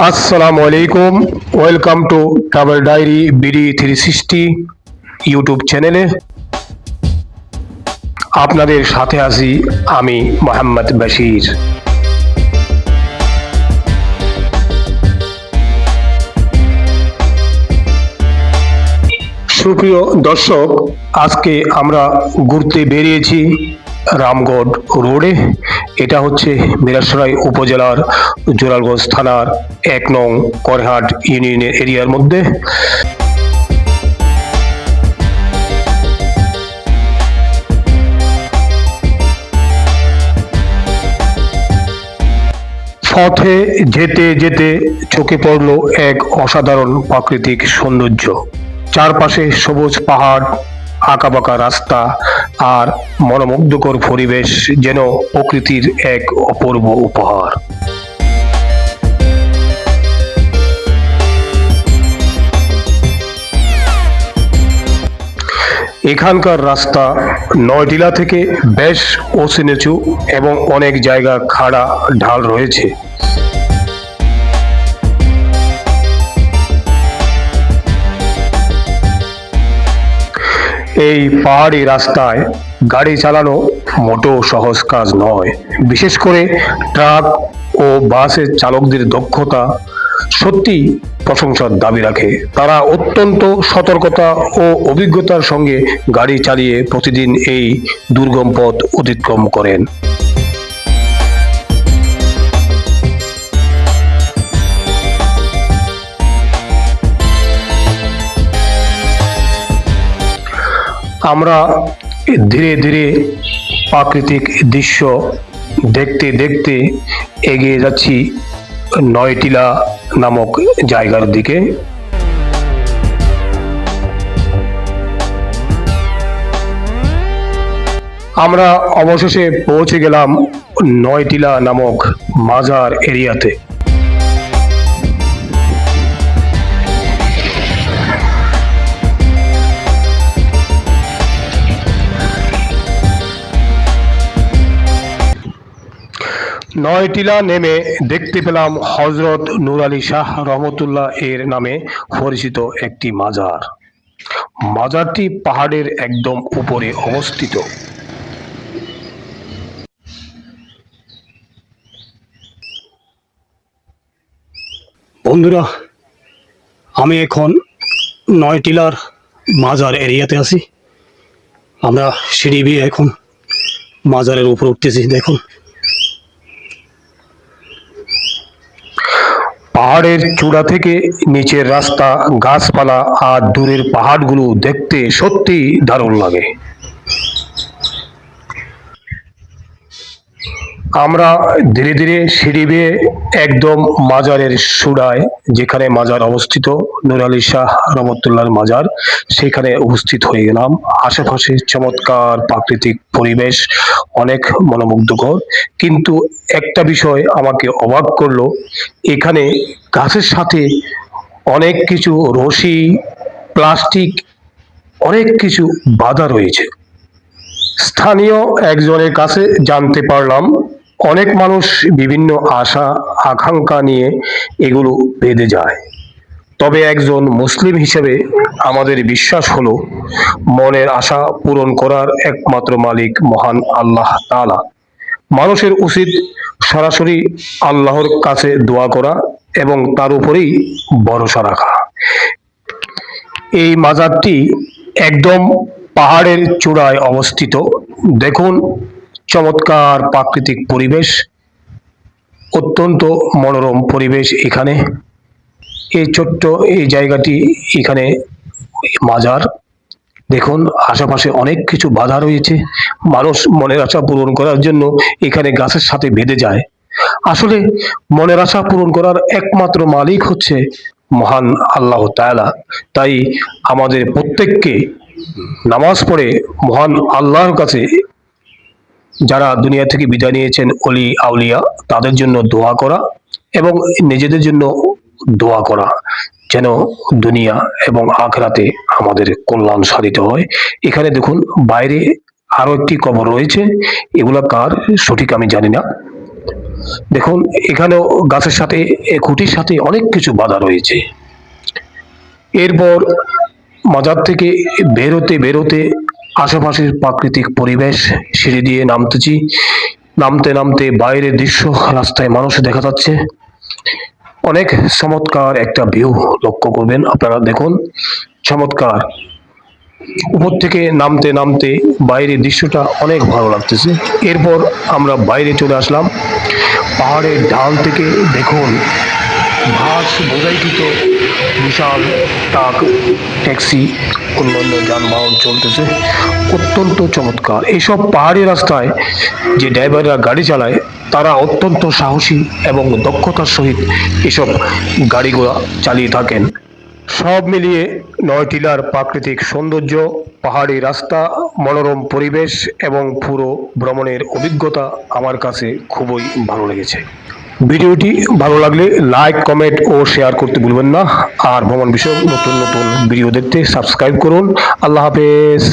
আসসালামু আলাইকুম। Welcome to travel diary BD 360 YouTube চ্যানেলে আপনাদের সাথে আছি আমি মোহাম্মদ বশির। সুপ্রিয় দর্শক, আজকে আমরা ঘুরতে বেরিয়েছি রামগড় রোডে। এটা হচ্ছে মিরসরাই উপজেলার জোরালগঞ্জ থানার 1 নং করহাট ইউনিয়নের এরিয়ার মধ্যে। পথে যেতে যেতে চোখে পড়ল এক অসাধারণ প্রাকৃতিক সৌন্দর্য। চারপাশে সবুজ পাহাড়, আঁকাবাঁকা রাস্তা আর মনোমুগ্ধকর পরিবেশ, যেন প্রকৃতির এক অপূর্ব উপহার। এখানকার রাস্তা নয়টিলা থেকে বেশ উঁচু নিচু এবং অনেক জায়গা খাড়া ঢাল রয়েছে। এই পাহাড়ি রাস্তায় গাড়ি চালানো মোটেও সহজ কাজ নয়। বিশেষ করে ট্রাক ও বাসের চালকদের দক্ষতা সত্যি প্রশংসার দাবি রাখে। তারা অত্যন্ত সতর্কতা ও অভিজ্ঞতার সঙ্গে গাড়ি চালিয়ে প্রতিদিন এই দুর্গম পথ অতিক্রম করেন। আমরা ধীরে ধীরে প্রাকৃতিক দৃশ্য দেখতে দেখতে এগিয়ে যাচ্ছি নয়টিলা নামক জায়গার দিকে। আমরা অবশেষে পৌঁছে গেলাম নয়টিলা নামক মাজার এরিয়াতে। নয়টিলা নেমে দেখতে পেলাম হযরত নূর আলী শাহ রহমতুল্লাহ এর নামে পরিচিত একটি মাজার। মাজারটি পাহাড়ের একদম উপরে অবস্থিত। বন্ধুরা, আমি এখন নয়টিলার মাজার এরিয়াতে আছি। আমরা সিঁড়ি দিয়ে এখন মাজারের উপর উঠতেছি। দেখুন, পাহাড়ের চূড়া থেকে নিচের রাস্তা, গাছপালা আর দূরের পাহাড়গুলো দেখতে সত্যি দারুণ লাগে। আমরা ধীরে ধীরে সিঁড়ি বেয়ে একদম মাজারের চূড়ায়, যেখানে মাজার অবস্থিত, নূর আলী শাহ রহমতুল্লাহর মাজার, সেখানে উপস্থিত হয়ে গেলাম। আশেপাশে চমৎকার প্রাকৃতিক পরিবেশ, অনেক মনোমুগ্ধকর। কিন্তু একটা বিষয় আমাকে অবাক করলো, এখানে গাছের সাথে অনেক কিছু রশি, প্লাস্টিক, অনেক কিছু বাধা রয়েছে। স্থানীয় একজনের কাছে জানতে পারলাম, অনেক মানুষ বিভিন্ন আশা আকাঙ্ক্ষা নিয়ে এগুলো বেঁধে যায়। তবে একজন মুসলিম হিসেবে আমাদের বিশ্বাস হলো, মনের আশা পূরণ করার একমাত্র মালিক মহান আল্লাহ তাআলা। মানুষের উচিত সরাসরি আল্লাহর কাছে দোয়া করা এবং তার উপরেই ভরসা রাখা। এই মাজারটি একদম পাহাড়ের চূড়ায় অবস্থিত। দেখুন, চমৎকার প্রাকৃতিক পরিবেশ, অত্যন্ত মনোরম পরিবেশ এখানে। এই ছোট্ট এই জায়গাটি, এখানে মাজার। দেখুন, আশেপাশে অনেক কিছু বাধা রয়েছে। মানুষ মনের আশা পূরণ করার জন্য এখানে গাছের সাথে বেঁধে যায়। আসলে মনের আশা পূরণ করার একমাত্র মালিক হচ্ছে মহান আল্লাহ তাআলা। তাই আমাদের প্রত্যেককে নামাজ পড়ে মহান আল্লাহর কাছে, যারা দুনিয়া থেকে বিদায় নিয়েছেন অলি আউলিয়া, তাদের জন্য দোয়া করা এবং নিজেদের জন্য দোয়া করা, যেন দুনিয়া এবং আখিরাতে আমাদের কল্যাণ সাধিত হয়। এখানে দেখুন, বাইরে আরো একটি কবর রয়েছে। এগুলা কার সঠিক আমি জানি না। দেখুন এখানেও গাছের সাথে খুঁটির সাথে অনেক কিছু বাধা রয়েছে। এরপর মাজার থেকে বেরোতে বেরোতে আশেপাশের প্রাকৃতিক পরিবেশ, সিঁড়ি দিয়ে নামতেছি, নামতে নামতে বাইরের দৃশ্য, রাস্তায় মানুষ দেখা যাচ্ছে। অনেক চমৎকার একটা ভিউ লক্ষ্য করবেন আপনারা, দেখুন চমৎকার। উপর থেকে নামতে নামতে বাইরের দৃশ্যটা অনেক ভালো লাগতেছে। এরপর আমরা বাইরে চলে আসলাম। পাহাড়ের ঢাল থেকে দেখুন ঘাস বোঝাইকৃত বিশাল ট্রাক, ট্যাক্সি, অন্যান্য যানবাহন চলতেছে, অত্যন্ত চমৎকার। এইসব পাহাড়ি রাস্তায় যে ড্রাইভাররা গাড়ি চালায় তারা অত্যন্ত সাহসী এবং দক্ষতার সহিত এসব গাড়িগুলা চালিয়ে থাকেন। সব মিলিয়ে নয়টিলার প্রাকৃতিক সৌন্দর্য, পাহাড়ি রাস্তা, মনোরম পরিবেশ এবং পুরো ভ্রমণের অভিজ্ঞতা আমার কাছে খুবই ভালো লেগেছে। ভিডিওটি ভালো লাগলে লাইক, কমেন্ট ও শেয়ার করতে ভুলবেন না। আর ভ্রমণ বিষয়ক নতুন নতুন ভিডিও দেখতে সাবস্ক্রাইব করুন। আল্লাহ হাফেজ।